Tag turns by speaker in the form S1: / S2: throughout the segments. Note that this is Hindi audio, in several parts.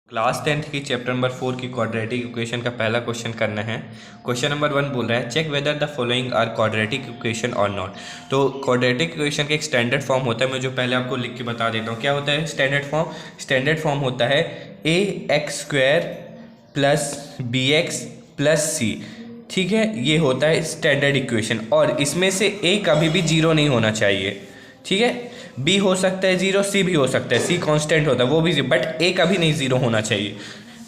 S1: क्लास 10th की चैप्टर नंबर 4 की क्वाड्रेटिक इक्वेशन का पहला क्वेश्चन करना है। क्वेश्चन नंबर 1 बोल रहा है check whether the following are quadratic equation और नॉट। तो क्वाड्रेटिक इक्वेशन का एक स्टैंडर्ड फॉर्म होता है, मैं जो पहले आपको लिख के बता देता हूँ। क्या होता है स्टैंडर्ड फॉर्म होता है a x square plus b x plus c. ठीक है, ये होता है स्टैंडर्ड इक्वेशन और इसमें से ए कभी भी जीरो नहीं होना चाहिए। ठीक है, बी हो सकता है जीरो, सी भी हो सकता है, सी कांस्टेंट होता है वो भी, बट ए कभी नहीं जीरो होना चाहिए।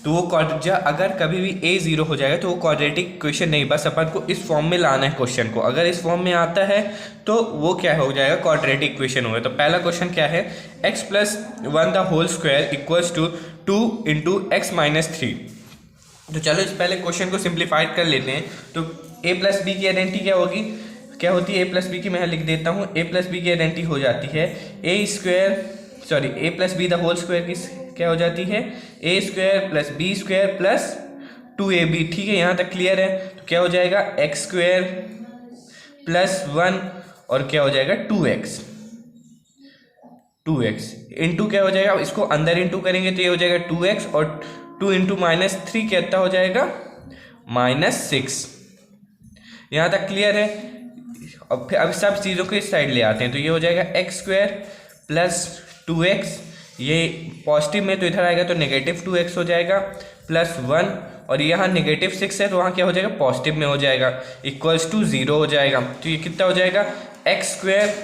S1: तो वो अगर कभी भी ए जीरो हो जाएगा तो वो क्वाड्रेटिक इक्वेशन नहीं, बस अपन को इस फॉर्म में लाना है क्वेश्चन को। अगर इस फॉर्म में आता है तो वो क्या हो जाएगा, क्वाड्रेटिक इक्वेशन होगा। तो पहला क्वेश्चन क्या है, x plus one the whole square equals to 2 into x minus 3। तो चलो इस पहले क्वेश्चन को सिंप्लीफाइड कर लेते हैं। तो ए प्लस बी की आइडेंटिटी क्या होती है, ए प्लस बी की मैं लिख देता हूँ। ए प्लस बी की आइडेंटिटी हो जाती है a plus b the whole square की क्या हो जाती है, a square plus b square plus 2ab। ठीक है, यहाँ तक क्लियर है। तो क्या हो जाएगा, एक्स स्क्वायर प्लस 1 और क्या हो जाएगा 2x इंटू क्या हो जाएगा, इसको अंदर इंटू करेंगे तो ये हो जाएगा 2x और 2 इंटू माइनस 3 कितना हो जाएगा -6। यहाँ तक क्लियर है। अब फिर अब सब चीज़ों को इस साइड ले आते हैं तो ये हो जाएगा एक्स स्क्वायर प्लस 2x, ये पॉजिटिव में तो इधर आएगा तो नेगेटिव 2x हो जाएगा प्लस 1 और यहाँ नेगेटिव 6 है तो वहाँ क्या हो जाएगा पॉजिटिव में हो जाएगा इक्वल्स टू 0 हो जाएगा। तो ये कितना हो जाएगा एक्स स्क्वायर,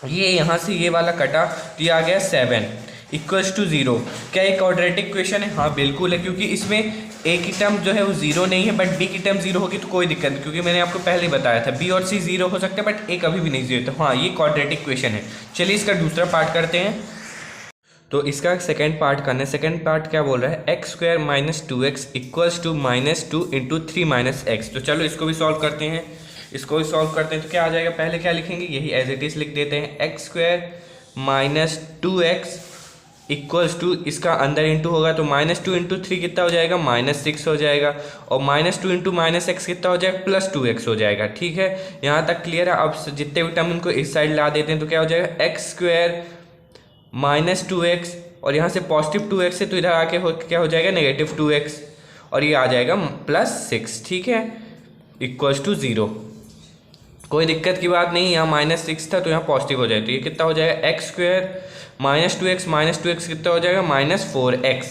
S1: ये यहाँ से ये वाला कटा तो ये आ गया 7 इक्वल्स टू 0। क्या ये क्वाड्रेटिक इक्वेशन है? हाँ बिल्कुल है, क्योंकि इसमें ए की टर्म जो है वो जीरो नहीं है बट बी की टर्म जीरो होगी तो कोई दिक्कत नहीं, क्योंकि मैंने आपको पहले ही बताया था बी और सी जीरो हो सकते हैं बट ए कभी भी नहीं जीरो। तो हाँ ये क्वाड्रेटिक इक्वेशन है। चलिए इसका दूसरा पार्ट करते हैं। तो इसका सेकंड पार्ट करना है। सेकंड पार्ट क्या बोल रहा है, x square minus 2x equals to -2 into 3 minus x. तो चलो इसको भी सॉल्व करते हैं। तो क्या आ जाएगा, पहले क्या लिखेंगे, यही एज इट इज लिख देते हैं। X square minus 2x equals to, इसका अंदर इंटू होगा तो -2 इंटू 3 कितना हो जाएगा -6 हो जाएगा और -2 इंटू -x कितना हो जाएगा +2x हो जाएगा। ठीक है, यहाँ तक क्लियर है। अब जितने भी टर्म इनको इस साइड ला देते हैं तो क्या हो जाएगा एक्स स्क्वायर -2x और यहाँ से पॉजिटिव 2x है तो इधर आके क्या हो जाएगा नेगेटिव 2x और ये आ जाएगा +6। ठीक है, इक्वल्स टू 0। कोई दिक्कत की बात नहीं, यहाँ -6 था तो यहाँ पॉजिटिव हो जाए तो ये कितना हो जाएगा एक्स स्क्वायर -2x कितना हो जाएगा -4x,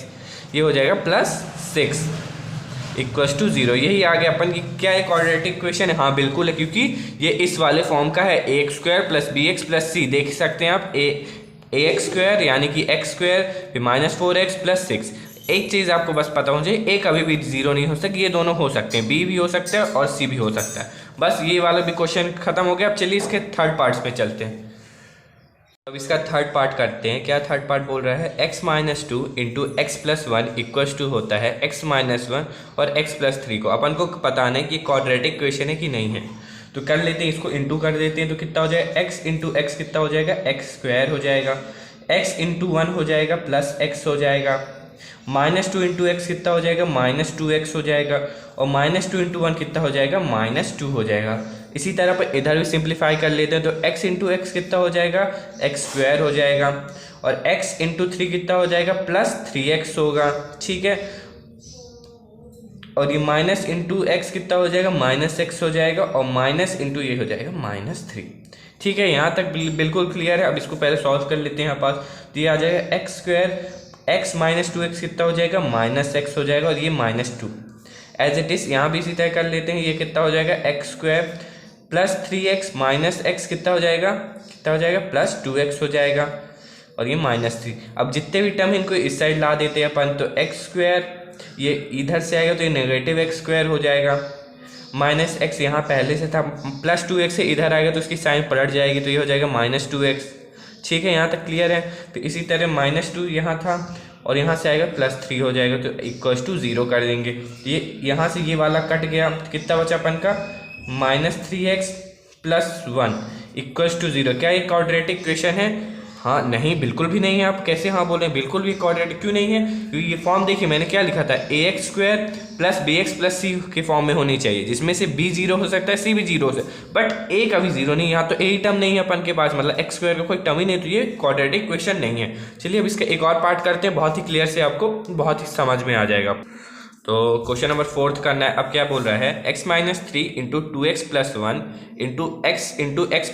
S1: ये हो जाएगा +6 इक्वल्स टू 0। यही आ गया अपन की क्या है क्वाड्रेटिक इक्वेशन है। हाँ बिल्कुल है, क्योंकि ये इस वाले फॉर्म का है, a square plus b x plus c. देख सकते हैं आप ए एक्स स्क्वायर यानी कि एक्स स्क्वायर फिर -4x प्लस 6। एक चीज़ आपको बस पता होना चाहिए, ए कभी भी जीरो नहीं हो सकती, ये दोनों हो सकते हैं, बी भी हो सकता है और सी भी हो सकता है। बस ये वाला भी क्वेश्चन खत्म हो गया। अब चलिए इसके थर्ड पार्ट्स पे चलते हैं। अब इसका थर्ड पार्ट करते हैं। क्या थर्ड पार्ट बोल रहा है, x minus 2 into x plus 1 equals to होता है x माइनस 1 और x प्लस 3 को अपन को बताना है कि क्वाड्रेटिक इक्वेशन है कि नहीं है। तो कर लेते हैं, इसको इंटू कर देते हैं तो कितना हो जाएगा x इंटू एक्स कितना हो जाएगा एक्स स्क्वायर हो जाएगा, x इंटू 1 हो जाएगा प्लस x हो जाएगा, -2 इंटू एक्स कितना हो जाएगा -2x हो जाएगा और -2 इंटू 1 कितना हो जाएगा -2 हो जाएगा। इसी तरह पर इधर भी सिंप्लीफाई कर लेते हैं तो x इंटू एक्स कितना हो जाएगा एक्स स्क्वायर हो जाएगा और x इंटू 3 कितना हो जाएगा +3x होगा। ठीक है, और ये माइनस इंटू एक्स कितना हो जाएगा -x हो जाएगा और माइनस इंटू ये हो जाएगा -3। ठीक है, यहाँ तक बिल्कुल क्लियर है। अब इसको पहले सॉल्व कर लेते हैं। यहाँ पास तो ये आ जाएगा x square x minus 2x कितना हो जाएगा -x हो जाएगा और ये -2 एज इट इज़। यहाँ भी इसी तरह कर लेते हैं। ये कितना हो जाएगा x square plus 3x minus x कितना हो जाएगा +2x हो जाएगा और ये -3। अब जितने भी टर्म इनको इस साइड ला देते हैं अपन, तो एक्स स्क्वायर ये इधर से आएगा तो ये नेगेटिव एक्स स्क्वायर हो जाएगा, -x यहाँ पहले से था +2x से इधर आएगा तो उसकी साइन पलट जाएगी तो ये हो जाएगा -2x। ठीक है, यहाँ तक क्लियर है। तो इसी तरह -2 यहाँ था और यहाँ से आएगा +3 हो जाएगा तो इक्वल्स टू 0 कर देंगे। ये यहाँ से ये वाला कट गया, कितना बचा अपन का -3x + 1 इक्वल्स टू 0। क्या ये क्वाड्रेटिक इक्वेशन है? हाँ नहीं, बिल्कुल भी नहीं है। आप कैसे हाँ बोल रहे हैं? बिल्कुल भी क्वाड्रेटिक क्यों नहीं है? क्योंकि ये फॉर्म देखिए मैंने क्या लिखा था, ax² प्लस bx+ c के फॉर्म में होनी चाहिए, जिसमें से b 0 हो सकता है, c भी 0 हो सकता है, बट a कभी 0 नहीं। यहाँ तो a ही टर्म नहीं है अपन के पास, मतलब x² का कोई टर्म ही नहीं, तो ये क्वाड्रेटिक क्वेश्चन नहीं है। चलिए अब इसका एक और पार्ट करते हैं, बहुत ही क्लियर से आपको बहुत ही समझ में आ जाएगा। तो क्वेश्चन नंबर 4 करना है। अब क्या बोल रहा है, x-3 into 2x + 1 into x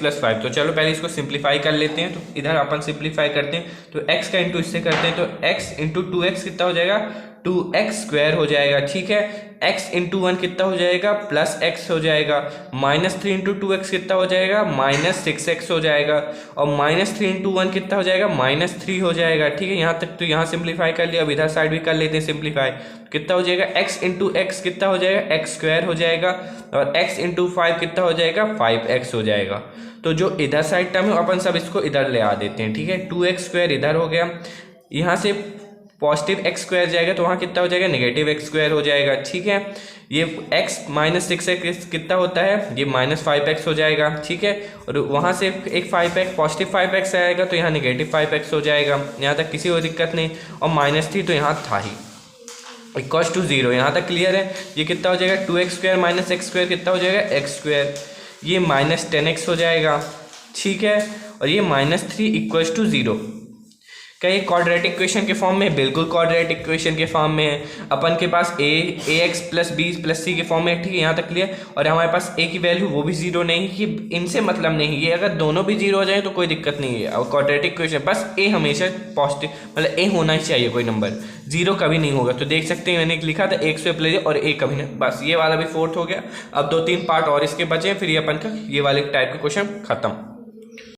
S1: + 5। तो चलो पहले इसको सिंप्लीफाई कर लेते हैं। तो इधर अपन सिंप्लीफाई करते हैं, तो x का इंटू इससे करते हैं, तो x इंटू 2x कितना हो जाएगा, 2x² हो जाएगा। ठीक है, x इंटू 1 कितना हो जाएगा, प्लस x हो जाएगा। -3 इंटू 2x कितना हो जाएगा, -6x हो जाएगा। और -3 इंटू 1 कितना हो जाएगा, -3 हो जाएगा। ठीक है, यहाँ तक तो यहाँ सिंप्लीफाई कर लिया। अब इधर साइड भी कर लेते हैं सिंप्लीफाई। कितना हो जाएगा, x इंटू x कितना हो जाएगा, x² हो जाएगा। और x इंटू 5 कितना हो जाएगा, 5x हो जाएगा। तो जो इधर साइड टर्म है अपन सब इसको इधर ले आ देते हैं। ठीक है, 2x² इधर हो गया, यहाँ से पॉजिटिव x² जाएगा तो वहाँ कितना हो जाएगा, नेगेटिव x² हो जाएगा। ठीक है, ये x -6x कितना होता है, ये -5x हो जाएगा। ठीक है, और वहाँ से एक 5x पॉजिटिव 5x आएगा तो यहाँ नेगेटिव 5x हो जाएगा। यहाँ तक किसी को दिक्कत नहीं। और -3 तो यहाँ था ही, इक्वल्स टू 0। यहाँ तक क्लियर है। ये कितना हो जाएगा, 2x² - x² कितना हो जाएगा, x²। ये -10x हो जाएगा। ठीक है, और ये -3 इक्वल्स टू 0। क्या ये क्वाड्रेटिक क्वेश्चन के फॉर्म में? बिल्कुल क्वाड्रेटिक क्वेश्चन के फॉर्म में है। अपन के पास ax + b + c के फॉर्म में। ठीक है, यहाँ तक क्लियर। और हमारे पास a की वैल्यू वो भी 0 नहीं, कि इनसे मतलब नहीं। ये अगर दोनों भी 0 हो जाए तो कोई दिक्कत नहीं है। और क्वाड्रेटिक क्वेश्चन बस a हमेशा पॉजिटिव, मतलब a होना ही चाहिए, कोई नंबर 0 कभी नहीं होगा। तो देख सकते हैं मैंने लिखा था एक स्टेप ले और a कभी नहीं। बस ये वाला भी 4th हो गया। अब 2-3 पार्ट और इसके बचे, फिर ये अपन का ये वाले टाइप के क्वेश्चन खत्म।